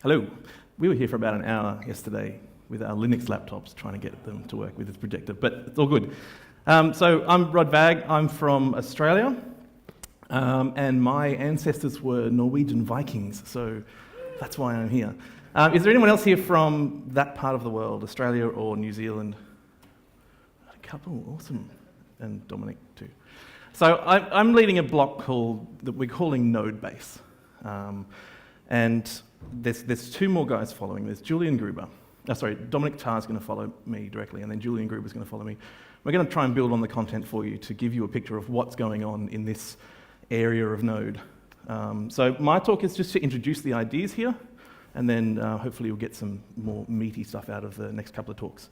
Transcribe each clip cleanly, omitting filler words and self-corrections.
Hello. We were here for about an hour yesterday with our Linux laptops trying to get them to work with this projector, but it's all good. So I'm Rod Vagg. I'm from Australia, and my ancestors were Norwegian Vikings, so that's why I'm here. Is there anyone else here from that part of the world, Australia or New Zealand? A couple, awesome. And Dominic too. So I'm leading a block that we're calling Node.JS. And there's two more guys following. There's Julian Gruber. Dominic Tarr is going to follow me directly, and then Julian Gruber is going to follow me. We're going to try and build on the content for you to give you a picture of what's going on in this area of Node. So my talk is just to introduce the ideas here, and then hopefully you'll get some more meaty stuff out of the next couple of talks.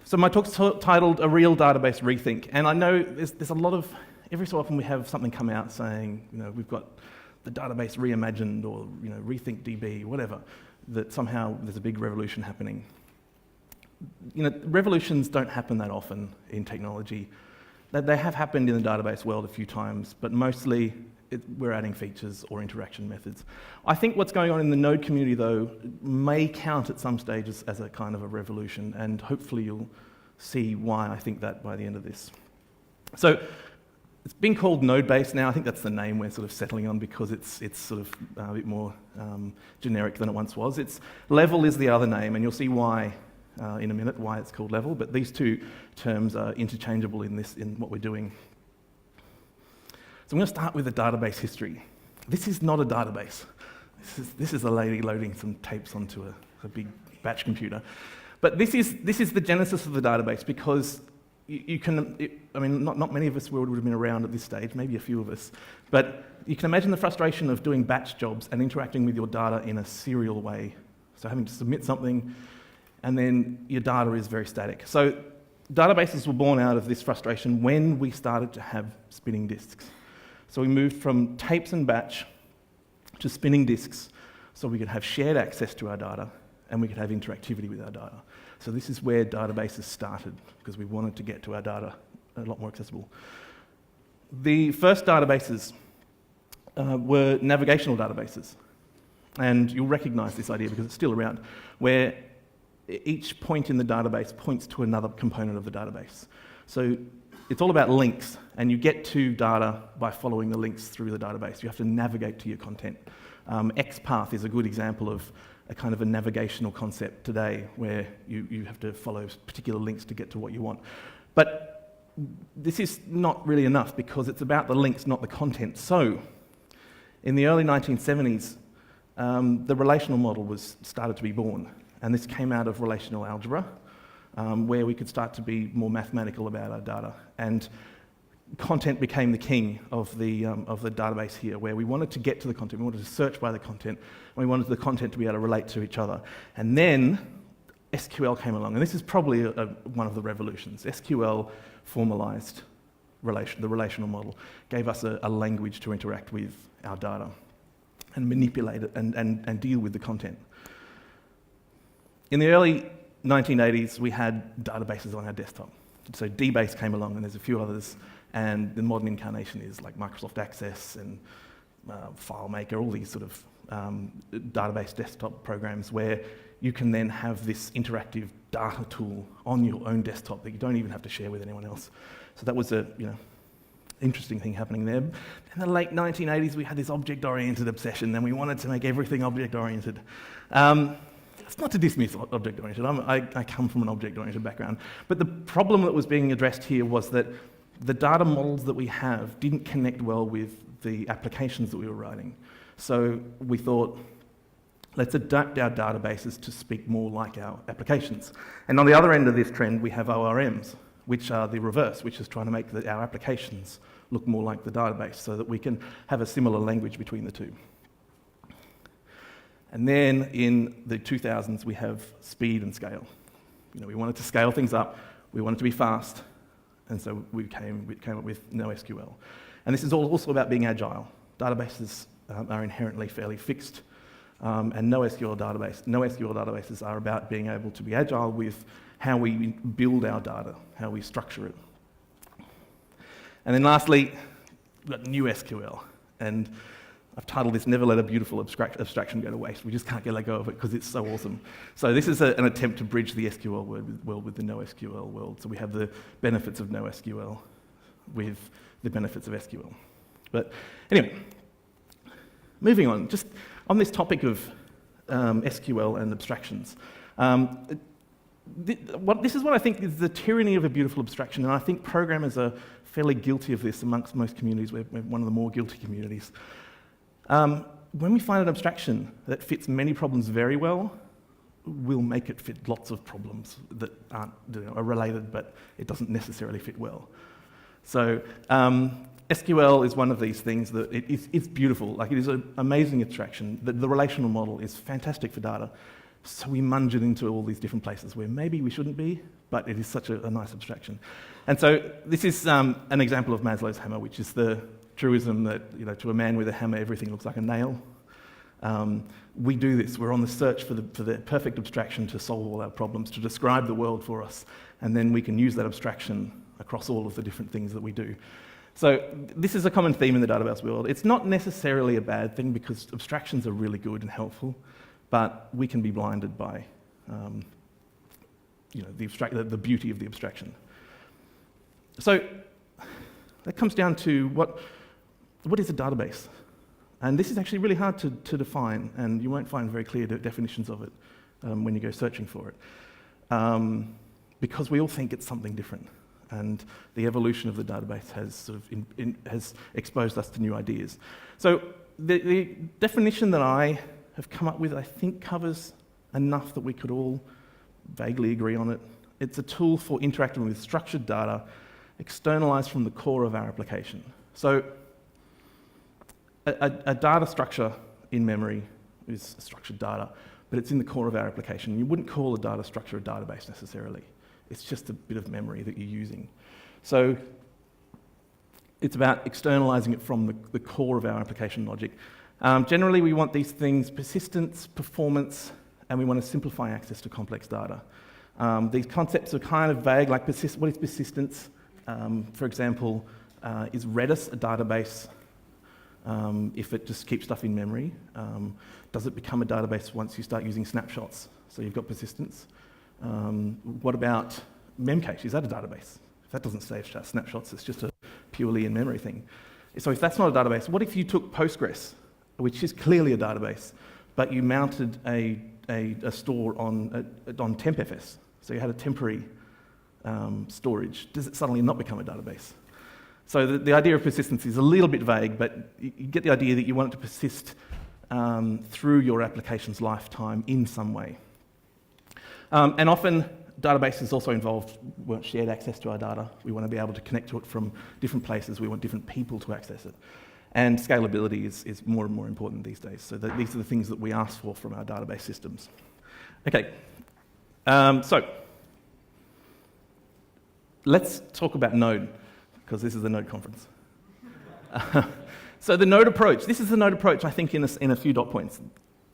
So my talk's titled A Real Database Rethink, and I know there's a lot of, every so often we have something come out saying, we've got the database reimagined, or Rethink DB, whatever, that somehow there's a big revolution happening. Revolutions don't happen that often in technology. They have happened in the database world a few times, but mostly we're adding features or interaction methods. I think what's going on in the Node community, though, may count at some stages as a kind of a revolution, and hopefully you'll see why I think that by the end of this. So it's been called Node-based now. I think that's the name we're sort of settling on because it's sort of a bit more generic than it once was. Level is the other name, and you'll see why in a minute, why it's called Level, but these two terms are interchangeable in what we're doing. So I'm going to start with the database history. This is not a database. This is a lady loading some tapes onto a big batch computer. But this is the genesis of the database, because not many of us would have been around at this stage, maybe a few of us, but you can imagine the frustration of doing batch jobs and interacting with your data in a serial way. So having to submit something, and then your data is very static. So databases were born out of this frustration when we started to have spinning disks. So we moved from tapes and batch to spinning disks, so we could have shared access to our data and we could have interactivity with our data. So this is where databases started, because we wanted to get to our data a lot more accessible. The first databases were navigational databases. And you'll recognize this idea because it's still around, where each point in the database points to another component of the database. So it's all about links, and you get to data by following the links through the database. You have to navigate to your content. XPath is a good example of a kind of a navigational concept today, where you have to follow particular links to get to what you want. But this is not really enough, because it's about the links, not the content. So in the early 1970s, the relational model started to be born, and this came out of relational algebra, where we could start to be more mathematical about our data. And content became the king of the database here, where we wanted to get to the content, we wanted to search by the content, and we wanted the content to be able to relate to each other. And then SQL came along, and this is probably one of the revolutions. SQL formalized the relational model, gave us a language to interact with our data and manipulate it and deal with the content. In the early 1980s, we had databases on our desktop. So DBase came along, and there's a few others, and the modern incarnation is like Microsoft Access and FileMaker, all these sort of database desktop programs where you can then have this interactive data tool on your own desktop that you don't even have to share with anyone else. So that was a interesting thing happening there. In the late 1980s, we had this object-oriented obsession, and we wanted to make everything object-oriented. It's not to dismiss object-oriented. I come from an object-oriented background. But the problem that was being addressed here was that the data models that we have didn't connect well with the applications that we were writing. So we thought, let's adapt our databases to speak more like our applications. And on the other end of this trend, we have ORMs, which are the reverse, which is trying to make our applications look more like the database so that we can have a similar language between the two. And then in the 2000s, we have speed and scale. We wanted to scale things up, we wanted to be fast, and so we came up with NoSQL. And this is also about being agile. Databases are inherently fairly fixed, and NoSQL databases are about being able to be agile with how we build our data, how we structure it. And then lastly, we've got new SQL. And I've titled this "Never Let a Beautiful Abstraction Go to Waste." We just can't let go of it because it's so awesome. So this is an attempt to bridge the SQL world with the NoSQL world. So we have the benefits of NoSQL with the benefits of SQL. But anyway, moving on, just on this topic of SQL and abstractions. This is what I think is the tyranny of a beautiful abstraction, and I think programmers are fairly guilty of this amongst most communities. We're one of the more guilty communities. When we find an abstraction that fits many problems very well, we'll make it fit lots of problems that aren't, are related, but it doesn't necessarily fit well. So SQL is one of these things that it's beautiful. Like, it is an amazing abstraction. The relational model is fantastic for data. So we munge it into all these different places where maybe we shouldn't be, but it is such a nice abstraction. And so this is an example of Maslow's hammer, which is the truism that, you know, to a man with a hammer, everything looks like a nail. We do this. We're on the search for the perfect abstraction to solve all our problems, to describe the world for us, and then we can use that abstraction across all of the different things that we do. So this is a common theme in the database world. It's not necessarily a bad thing because abstractions are really good and helpful, but we can be blinded by the beauty of the abstraction. So that comes down to what is a database? And this is actually really hard to define, and you won't find very clear definitions of it when you go searching for it, because we all think it's something different. And the evolution of the database has sort of has exposed us to new ideas. So the definition that I have come up with, I think, covers enough that we could all vaguely agree on it. It's a tool for interacting with structured data externalized from the core of our application. So a data structure in memory is structured data, but it's in the core of our application. You wouldn't call a data structure a database necessarily. It's just a bit of memory that you're using. So it's about externalizing it from the core of our application logic. Generally, we want these things: persistence, performance, and we want to simplify access to complex data. These concepts are kind of vague, like what is persistence? For example, is Redis a database if it just keeps stuff in memory? Does it become a database once you start using snapshots? So you've got persistence. What about Memcache? Is that a database? If that doesn't save snapshots, it's just a purely in-memory thing. So if that's not a database, what if you took Postgres, which is clearly a database, but you mounted a store on TempFS? So you had a temporary storage. Does it suddenly not become a database? So the idea of persistence is a little bit vague, but you get the idea that you want it to persist through your application's lifetime in some way. And often, databases also involve shared access to our data. We want to be able to connect to it from different places. We want different people to access it. And scalability is more and more important these days. So these are the things that we ask for from our database systems. Okay, so let's talk about Node, because this is the Node conference. So the Node approach. This is the Node approach, I think, in a few dot points.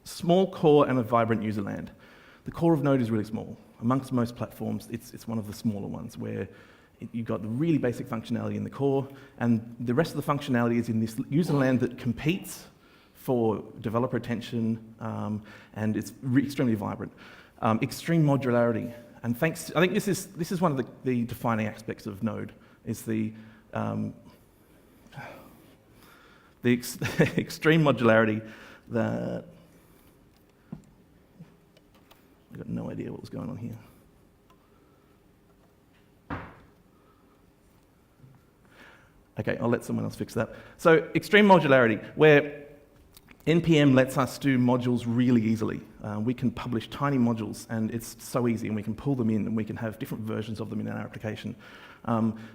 Small core and a vibrant user land. The core of Node is really small. Amongst most platforms, it's one of the smaller ones where you've got the really basic functionality in the core, and the rest of the functionality is in this user land that competes for developer attention, and it's extremely vibrant. Extreme modularity, and I think this is one of the defining aspects of Node, is the extreme modularity that. I've got no idea what was going on here. Okay, I'll let someone else fix that. So extreme modularity, where NPM lets us do modules really easily. We can publish tiny modules, and it's so easy, and we can pull them in, and we can have different versions of them in our application.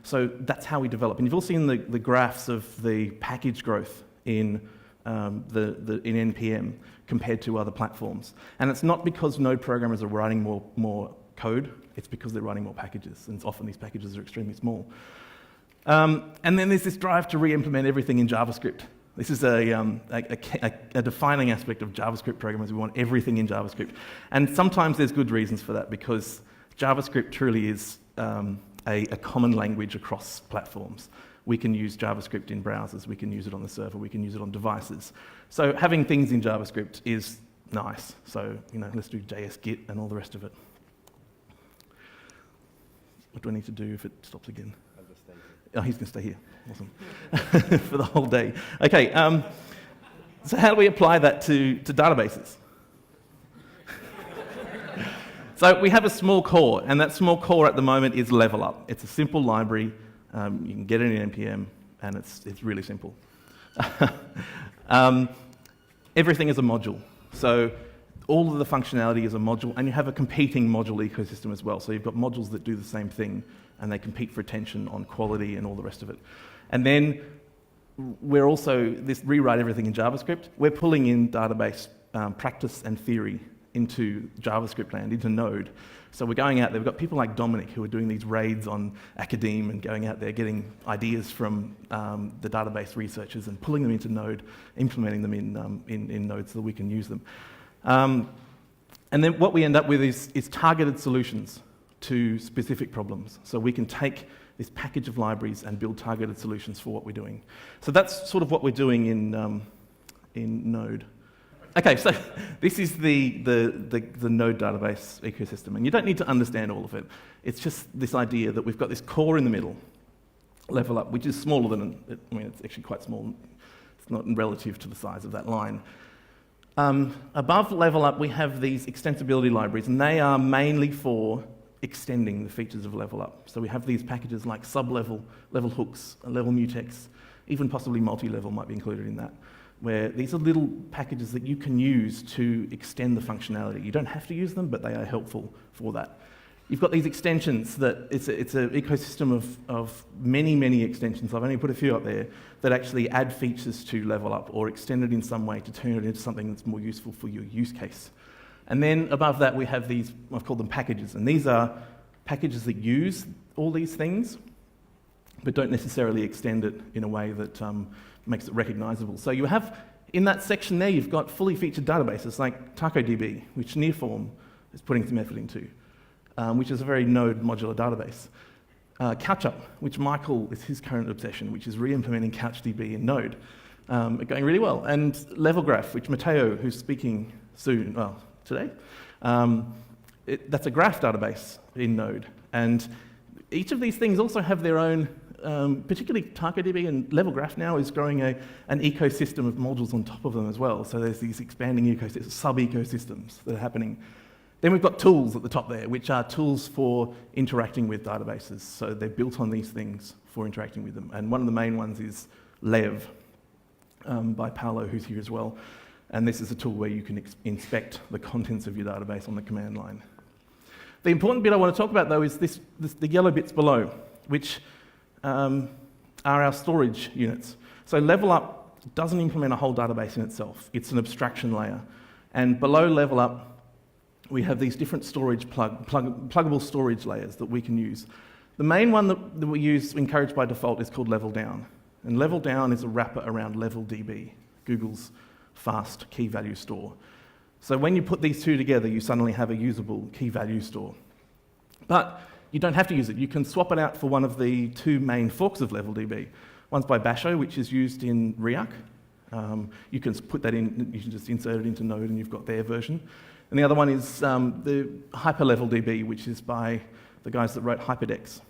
So that's how we develop. And you've all seen the graphs of the package growth in in NPM compared to other platforms. And it's not because Node programmers are writing more code, it's because they're writing more packages, and often these packages are extremely small. And then there's this drive to re-implement everything in JavaScript. This is a defining aspect of JavaScript programmers. We want everything in JavaScript. And sometimes there's good reasons for that, because JavaScript truly is a common language across platforms. we can use JavaScript in browsers, we can use it on the server, we can use it on devices. So having things in JavaScript is nice. So, let's do JS Git and all the rest of it. What do I need to do if it stops again? I'll just stay here. Oh, he's going to stay here. Awesome. For the whole day. Okay, so how do we apply that to databases? So we have a small core, and that small core at the moment is LevelUP. It's a simple library. You can get it in NPM, and it's really simple. Everything is a module. So all of the functionality is a module, and you have a competing module ecosystem as well. So you've got modules that do the same thing, and they compete for attention on quality and all the rest of it. And then we're also, this rewrite everything in JavaScript, we're pulling in database practice and theory into JavaScript land, into Node. So we're going out there, we've got people like Dominic who are doing these raids on Academe and going out there getting ideas from the database researchers and pulling them into Node, implementing them in Node so that we can use them. And then what we end up with is targeted solutions to specific problems. So we can take this package of libraries and build targeted solutions for what we're doing. So that's sort of what we're doing in Node. Okay, so this is the Node database ecosystem, and you don't need to understand all of it. It's just this idea that we've got this core in the middle, LevelUP, which is smaller than, it's actually quite small. It's not relative to the size of that line. Above LevelUP, we have these extensibility libraries, and they are mainly for extending the features of LevelUP. So we have these packages like sublevel, level hooks, level mutex, even possibly multi-level might be included in that, where these are little packages that you can use to extend the functionality. You don't have to use them, but they are helpful for that. You've got these extensions that it's an ecosystem of many, many extensions. I've only put a few up there that actually add features to LevelUP or extend it in some way to turn it into something that's more useful for your use case. And then above that, we have these, I've called them packages, and these are packages that use all these things, but don't necessarily extend it in a way that makes it recognizable. So you have, in that section there, you've got fully featured databases like TacoDB, which Nearform is putting some effort into, which is a very Node modular database. CouchUp, which Michael is his current obsession, which is re-implementing CouchDB in Node, going really well. And LevelGraph, which Matteo, who's speaking soon, well, today, that's a graph database in Node. And each of these things also have their own, particularly TacoDB and LevelGraph now is growing an ecosystem of modules on top of them as well. So there's these expanding ecosystems, sub-ecosystems that are happening. Then we've got tools at the top there, which are tools for interacting with databases. So they're built on these things for interacting with them. And one of the main ones is Lev by Paolo, who's here as well. And this is a tool where you can inspect the contents of your database on the command line. The important bit I want to talk about, though, is the yellow bits below, which are our storage units. So LevelUP doesn't implement a whole database in itself. It's an abstraction layer. And below LevelUP, we have these different storage pluggable storage layers that we can use. The main one that we use, encouraged by default, is called LevelDown. And LevelDown is a wrapper around LevelDB, Google's fast key value store. So when you put these two together, you suddenly have a usable key value store. But you don't have to use it. You can swap it out for one of the two main forks of LevelDB. One's by Basho, which is used in React. You can put that in, you can just insert it into Node and you've got their version. And the other one is the HyperLevelDB, which is by the guys that wrote Hyperdex.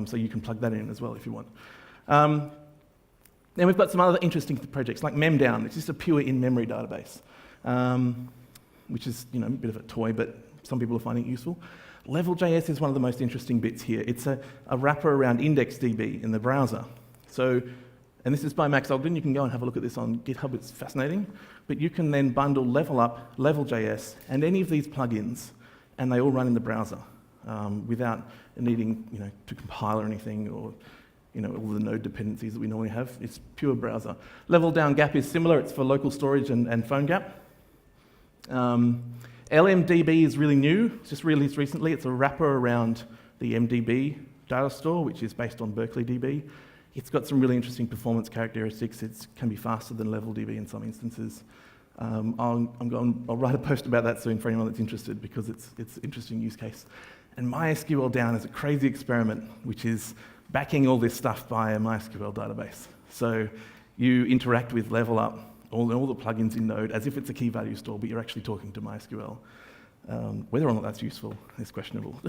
So you can plug that in as well if you want. Then we've got some other interesting projects like Memdown, which is a pure in-memory database, which is a bit of a toy, but some people are finding it useful. LevelJS is one of the most interesting bits here. It's a wrapper around IndexedDB in the browser. So, and this is by Max Ogden. You can go and have a look at this on GitHub. It's fascinating. But you can then bundle LevelUP, LevelJS, and any of these plugins, and they all run in the browser without needing to compile or anything, or all the node dependencies that we normally have. It's pure browser. LevelDown Gap is similar. It's for local storage and PhoneGap. LMDB is really new. It's just released recently. It's a wrapper around the MDB data store, which is based on BerkeleyDB. It's got some really interesting performance characteristics. It can be faster than LevelDB in some instances. I'll write a post about that soon for anyone that's interested, because it's an interesting use case. And MySQL Down is a crazy experiment, which is backing all this stuff by a MySQL database. So you interact with LevelUP, all the plugins in Node, as if it's a key value store, but you're actually talking to MySQL. Whether or not that's useful is questionable.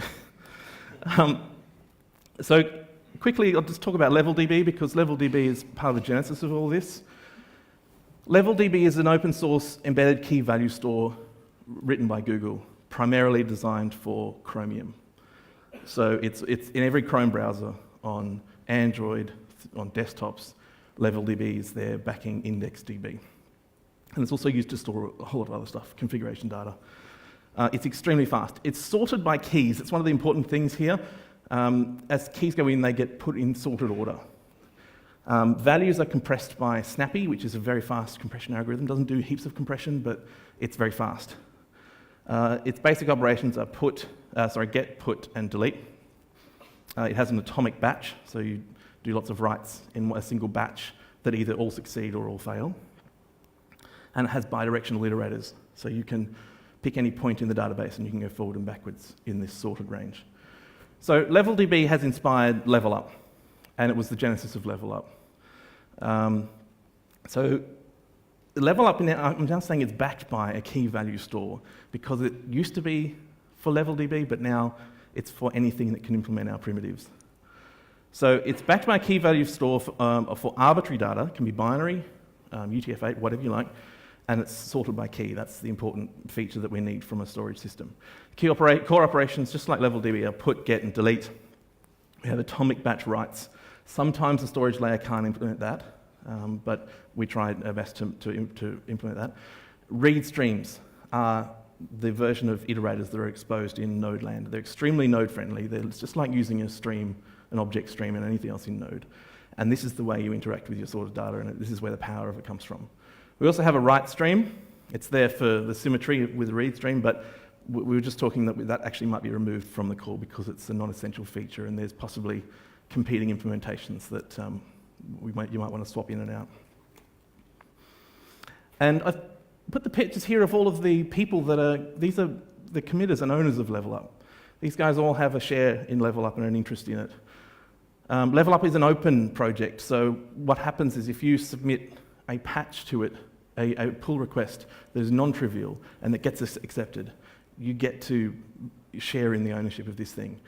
So quickly, I'll just talk about LevelDB, because LevelDB is part of the genesis of all this. LevelDB is an open source embedded key value store written by Google, primarily designed for Chromium. So it's in every Chrome browser, on Android, on desktops. LevelDB is there backing IndexedDB. And it's also used to store a whole lot of other stuff, configuration data. It's extremely fast. It's sorted by keys. It's one of the important things here. As keys go in, they get put in sorted order. Values are compressed by Snappy, which is a very fast compression algorithm. Doesn't do heaps of compression, but it's very fast. Its basic operations are get, put, and delete. It has an atomic batch, so you do lots of writes in a single batch that either all succeed or all fail. And it has bidirectional iterators, so you can pick any point in the database and you can go forward and backwards in this sorted range. So LevelDB has inspired LevelUP, and it was the genesis of LevelUP. So LevelUP, I'm now saying it's backed by a key value store, because it used to be for LevelDB, but now it's for anything that can implement our primitives. So it's backed by a key value store for arbitrary data. It can be binary, UTF-8, whatever you like, and it's sorted by key. That's the important feature that we need from a storage system. Core operations, just like LevelDB, are put, get, and delete. We have atomic batch writes. Sometimes the storage layer can't implement that, but we tried our best to implement that. Read streams are the version of iterators that are exposed in Node land. They're extremely Node friendly. It's just like using a stream, an object stream, and anything else in Node. And this is the way you interact with your sorted data, and this is where the power of it comes from. We also have a write stream. It's there for the symmetry with the read stream, but we were just talking that actually might be removed from the core because it's a non-essential feature, and there's possibly competing implementations that you might want to swap in and out. And I've put the pictures here of all of the people these are the committers and owners of LevelUP. These guys all have a share in LevelUP and an interest in it. LevelUP is an open project, so what happens is if you submit a patch to it, a pull request that is non-trivial and that gets accepted, you get to share in the ownership of this thing.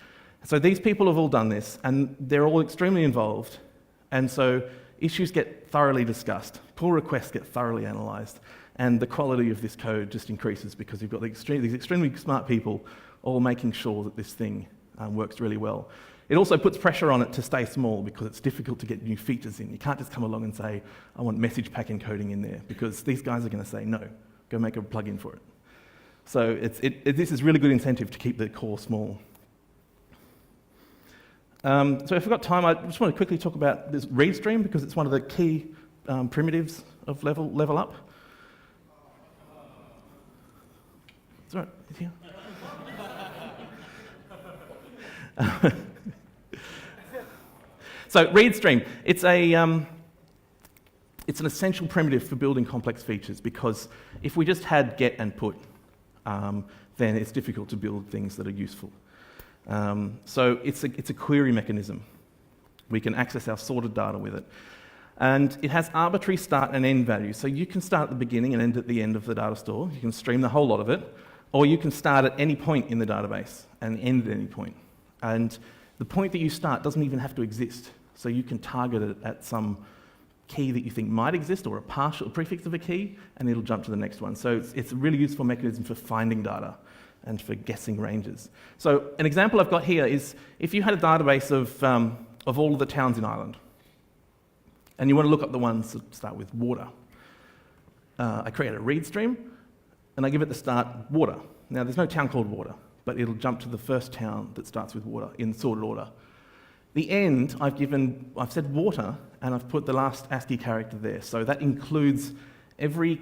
So these people have all done this, and they're all extremely involved, and so issues get thoroughly discussed, pull requests get thoroughly analysed, and the quality of this code just increases because you've got these extremely smart people all making sure that this thing works really well. It also puts pressure on it to stay small because it's difficult to get new features in. You can't just come along and say, I want message pack encoding in there, because these guys are going to say, no, go make a plugin for it. So this is really good incentive to keep the core small. So if I've got time, I just want to quickly talk about this Readstream, because it's one of the key primitives of LevelUP. It's all right, it's here. So Readstream, it's an essential primitive for building complex features, because if we just had get and put, then it's difficult to build things that are useful. So it's a query mechanism. We can access our sorted data with it. And it has arbitrary start and end values. So you can start at the beginning and end at the end of the data store. You can stream the whole lot of it, or you can start at any point in the database and end at any point. And the point that you start doesn't even have to exist. So you can target it at some key that you think might exist, or a partial prefix of a key, and it'll jump to the next one. So it's a really useful mechanism for finding data and for guessing ranges. So an example I've got here is if you had a database of all of the towns in Ireland, and you want to look up the ones that start with water. I create a read stream, and I give it the start water. Now, there's no town called water, but it'll jump to the first town that starts with water in sorted order. The end, I've said water, and I've put the last ASCII character there. So that includes every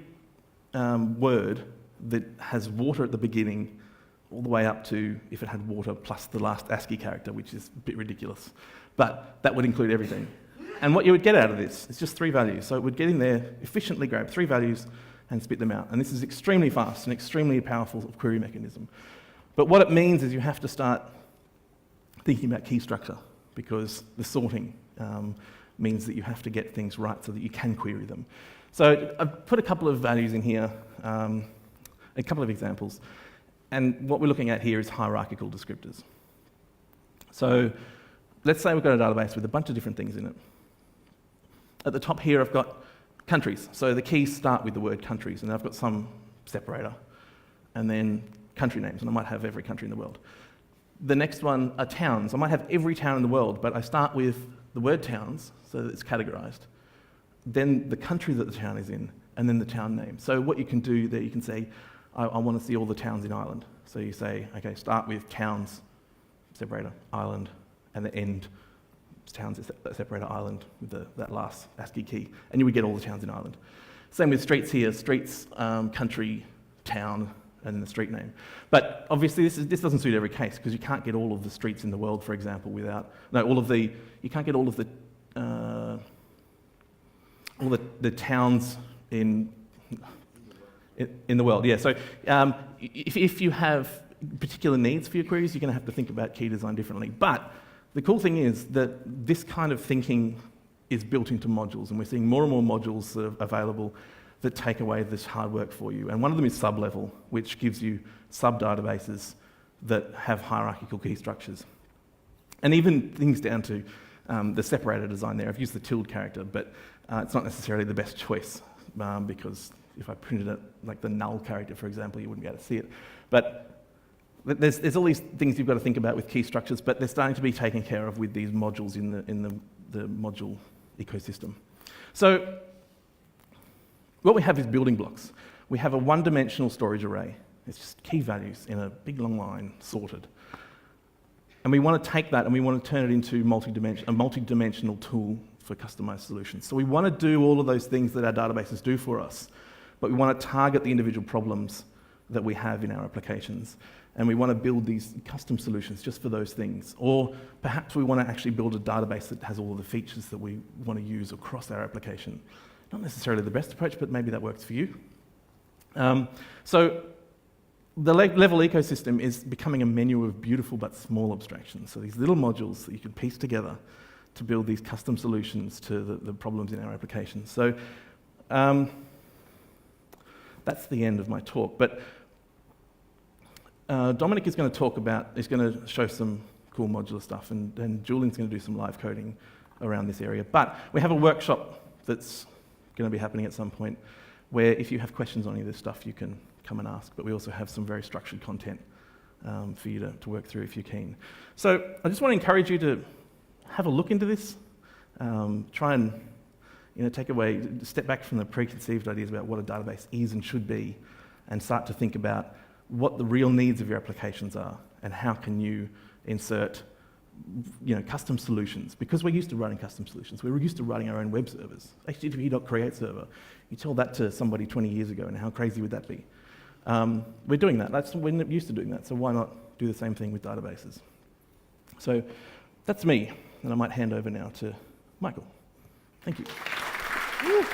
word that has water at the beginning, all the way up to if it had water plus the last ASCII character, which is a bit ridiculous. But that would include everything. And what you would get out of this is just 3 values. So it would get in there, efficiently grab 3 values, and spit them out. And this is extremely fast and extremely powerful query mechanism. But what it means is you have to start thinking about key structure, because the sorting means that you have to get things right so that you can query them. So I've put a couple of values in here, a couple of examples, and what we're looking at here is hierarchical descriptors. So let's say we've got a database with a bunch of different things in it. At the top here I've got countries, so the keys start with the word countries, and I've got some separator, and then country names, and I might have every country in the world. The next one are towns. I might have every town in the world, but I start with the word towns, so that it's categorized, then the country that the town is in, and then the town name. So what you can do there, you can say, I want to see all the towns in Ireland. So you say, okay, start with towns, separator, Ireland, and the end towns separator Ireland with that last ASCII key, and you would get all the towns in Ireland. Same with streets here, streets, country, town, and then the street name. But obviously this doesn't suit every case, because you can't get all of the streets in the world, for example, you can't get all of the towns in the world. Yeah, so if you have particular needs for your queries, you're going to have to think about key design differently. But the cool thing is that this kind of thinking is built into modules, and we're seeing more and more modules that are available that take away this hard work for you. And one of them is sublevel, which gives you sub-databases that have hierarchical key structures. And even things down to the separator design there. I've used the tilde character, but it's not necessarily the best choice, because if I printed it like the null character, for example, you wouldn't be able to see it. But there's all these things you've got to think about with key structures, but they're starting to be taken care of with these modules in the module ecosystem. So what we have is building blocks. We have a one-dimensional storage array. It's just key values in a big long line, sorted. And we want to take that and we want to turn it into a multi-dimensional tool for customized solutions. So we want to do all of those things that our databases do for us, but we want to target the individual problems that we have in our applications. And we want to build these custom solutions just for those things. Or perhaps we want to actually build a database that has all of the features that we want to use across our application. Not necessarily the best approach, but maybe that works for you. So the level ecosystem is becoming a menu of beautiful but small abstractions. So these little modules that you can piece together to build these custom solutions to the problems in our applications. So that's the end of my talk. But Dominic is going to show some cool modular stuff, and Julian's going to do some live coding around this area. But we have a workshop that's going to be happening at some point where if you have questions on any of this stuff, you can come and ask. But we also have some very structured content for you to work through if you're keen. So I just want to encourage you to have a look into this. Try and step back from the preconceived ideas about what a database is and should be, and start to think about what the real needs of your applications are and how can you insert custom solutions. Because we're used to running custom solutions. We're used to writing our own web servers. http.create server. You tell that to somebody 20 years ago, and how crazy would that be? We're doing that. We're used to doing that, so why not do the same thing with databases? So that's me, and I might hand over now to Michael. Thank you. Woo.